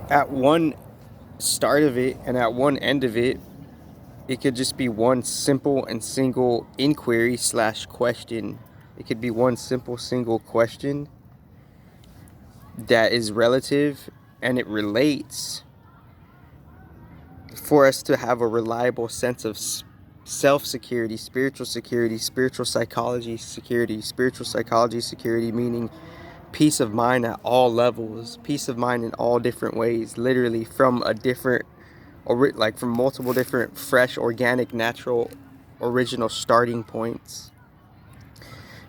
at one start of it and at one end of it, it could just be one simple and single inquiry slash question. It could be one simple single question that is relative and it relates for us to have a reliable sense of self-security, spiritual psychology security, meaning peace of mind at all levels, peace of mind in all different ways, literally from a different, or like from multiple different fresh, organic, natural, original starting points.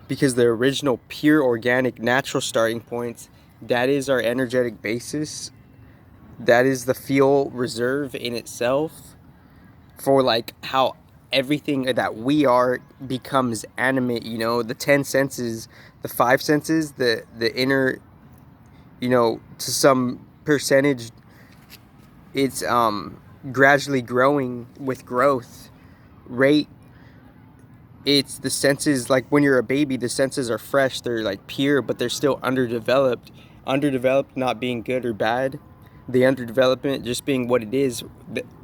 Because the original pure, organic, natural starting points, that is our energetic basis. That is the fuel reserve in itself for like how everything that we are becomes animate. The 10 senses, the 5 senses, the inner, to some percentage, it's gradually growing with growth rate. It's the senses, like when you're a baby, the senses are fresh, they're like pure, but they're still underdeveloped. Underdeveloped not being good or bad, the underdevelopment just being what it is.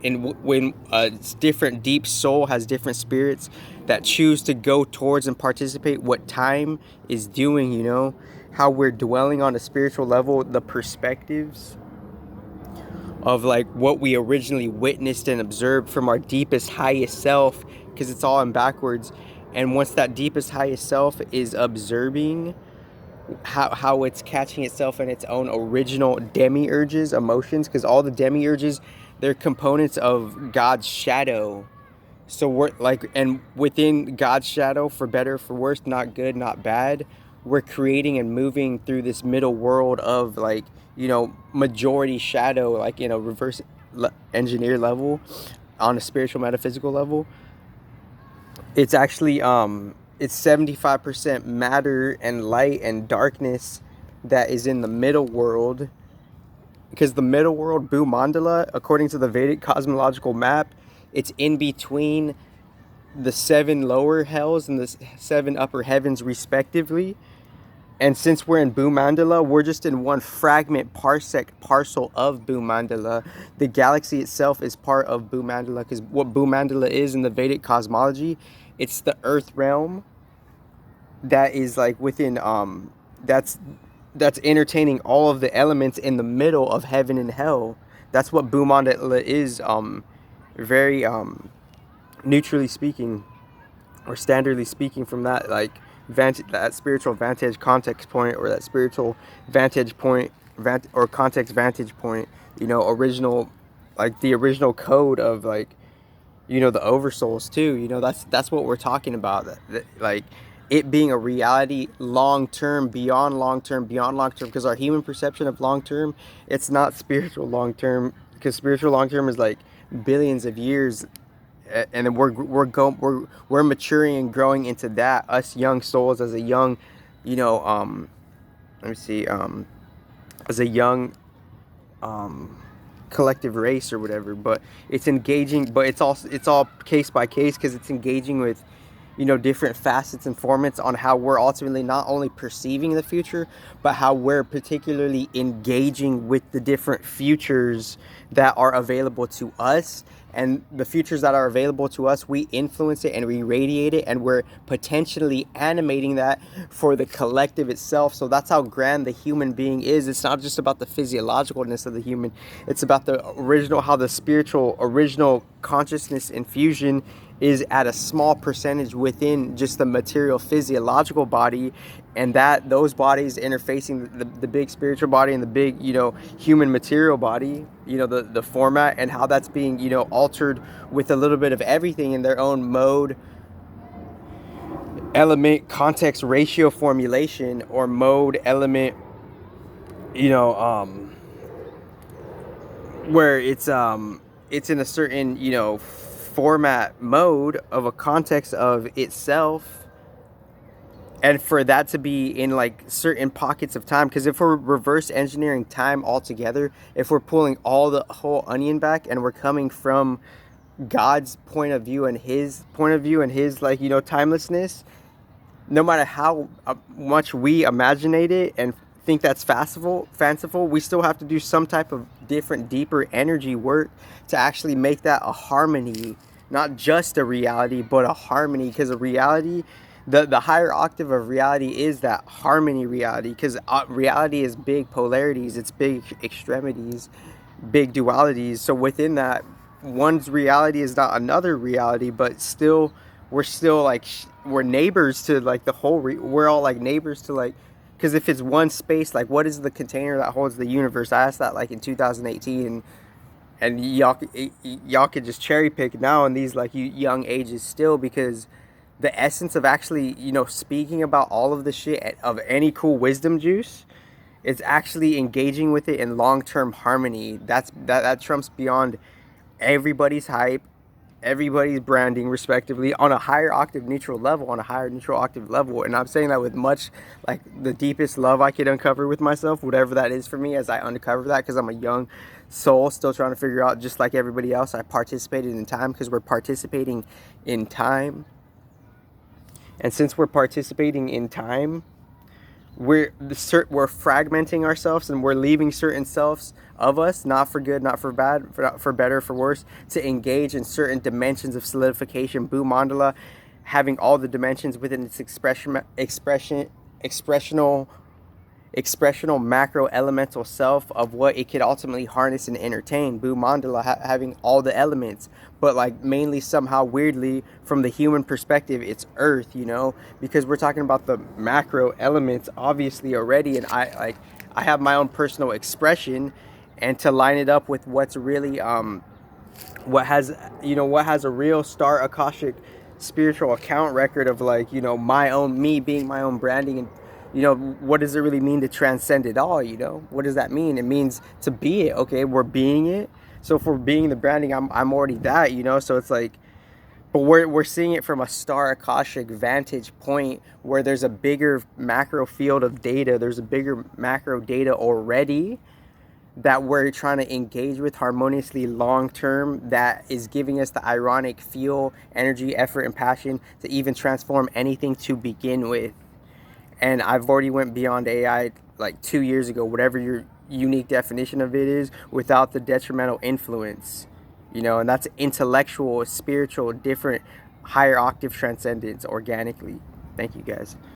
And when a different deep soul has different spirits that choose to go towards and participate what time is doing, how we're dwelling on a spiritual level, the perspectives of like what we originally witnessed and observed from our deepest, highest self, because it's all in backwards. And once that deepest, highest self is observing how it's catching itself in its own original demiurges, emotions, because all the demiurges, they're components of God's shadow. So we're like, and within God's shadow, for better, for worse, not good, not bad, we're creating and moving through this middle world of like, majority shadow, like in a reverse engineer level, on a spiritual metaphysical level. It's actually it's 75% matter and light and darkness that is in the middle world, because the middle world, Bhumandala, according to the Vedic cosmological map, it's in between the 7 lower hells and the 7 upper heavens respectively. And since we're in Bhumandala, we're just in one fragment parsec parcel of Bhumandala. The galaxy itself is part of Bhumandala, because what Bhumandala is in the Vedic cosmology, it's the earth realm that is like within that's entertaining all of the elements in the middle of heaven and hell. That's what Bhumandala is, very neutrally speaking, or standardly speaking, from that like that spiritual vantage context point, or that spiritual vantage point, or context vantage point, original, like the original code of like, the oversouls too. That's what we're talking about, like it being a reality long term, beyond long term, because our human perception of long term, it's not spiritual long term, because spiritual long term is like billions of years. And then we're maturing and growing into that, us young souls, as a young, let me see, as a young collective race or whatever. But it's engaging, but it's all case by case, because it's engaging with different facets and formats on how we're ultimately not only perceiving the future, but how we're particularly engaging with the different futures that are available to us. And the futures that are available to us, we influence it and we radiate it, and we're potentially animating that for the collective itself. So that's how grand the human being is. It's not just about the physiologicalness of the human. It's about the original, how the spiritual original consciousness infusion is at a small percentage within just the material physiological body, and that those bodies interfacing the big spiritual body and the big human material body, the format, and how that's being altered with a little bit of everything in their own mode, element, context, ratio formulation, or mode, element, where it's in a certain format, mode of a context of itself. And for that to be in like certain pockets of time, because if we're reverse engineering time altogether, if we're pulling all the whole onion back and we're coming from God's point of view and his point of view and his timelessness, no matter how much we imaginate it and think that's fanciful, we still have to do some type of different, deeper energy work to actually make that a harmony, not just a reality, but a harmony. Because a reality, the higher octave of reality is that harmony reality. Because reality is big polarities, it's big extremities, big dualities. So within that, one's reality is not another reality, but still, we're still like we're neighbors to like the whole. We're all like neighbors to like, because if it's one space, like what is the container that holds the universe? I asked that like in 2018, and y'all could just cherry pick now in these like young ages still, because the essence of actually, you know, speaking about all of the shit of any cool wisdom juice, it's actually engaging with it in long-term harmony. That trumps beyond everybody's hype, everybody's branding respectively, on a higher octave neutral level, on a higher neutral octave level. And I'm saying that with much, like, the deepest love I could uncover with myself, whatever that is for me, as I uncover that, because I'm a young soul still trying to figure out, just like everybody else. I participated in time because we're participating in time. And since we're participating in time, we're fragmenting ourselves, and we're leaving certain selves of us, not for good, not for bad, for better, for worse, to engage in certain dimensions of solidification. Boo Mandala, having all the dimensions within its expressional macro elemental self of what it could ultimately harness and entertain. Boo Mandala, having all the elements, but like mainly somehow weirdly from the human perspective, it's earth, you know, because we're talking about the macro elements obviously already, and I have my own personal expression, and to line it up with what's really what has a real star akashic spiritual account record of, like, you know, my own, me being my own branding. And you know, what does it really mean to transcend it all? You know, what does that mean? It means to be it. Okay, we're being it. So if we're being the branding, I'm already that, you know. So it's like, but we're seeing it from a star akashic vantage point, where there's a bigger macro field of data, there's a bigger macro data already that we're trying to engage with harmoniously long term, that is giving us the ironic fuel, energy, effort, and passion to even transform anything to begin with. And I've already went beyond AI like 2 years ago, whatever your unique definition of it is, without the detrimental influence, you know. And that's intellectual, spiritual, different, higher octave transcendence organically. Thank you guys.